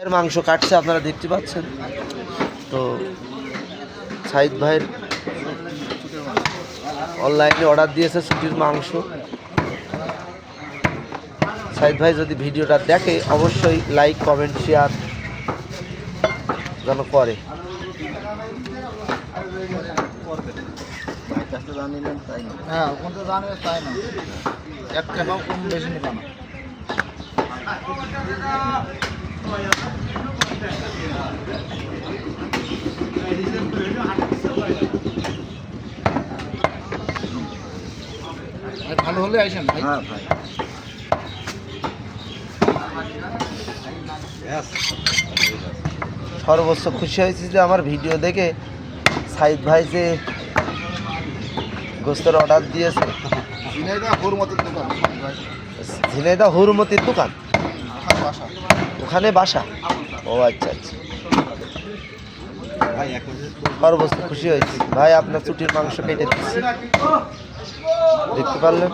এর মাংস কাটছে আপনারা দেখতে পাচ্ছেন। তো সাইদ ভাইয়ের অনলাইনে অর্ডার দিয়েছে ছুটির মাংস। সাইদ ভাই যদি ভিডিওটা দেখে অবশ্যই লাইক কমেন্ট শেয়ার যেন করে। হ্যাঁ ওখান থেকে জানবে তাই না, 1 টাকাও কম বেশি নিবা না। ভালো হলে আইসেন ভাই। হ্যাঁ ভাই সর্বোচ্চ খুশি হয়েছি যে আমার ভিডিও দেখে সাইদ ভাই যে গোস্তের অর্ডার দিয়েছে। ঝিনাইদহ হুরমতির দোকান, ওখানে বাসা। ও আচ্ছা আচ্ছা, সর্বোচ্চ খুশি হয়েছি ভাই। আপনার ছুটির মাংস কেটে দিচ্ছি, দেখতে পারলেন।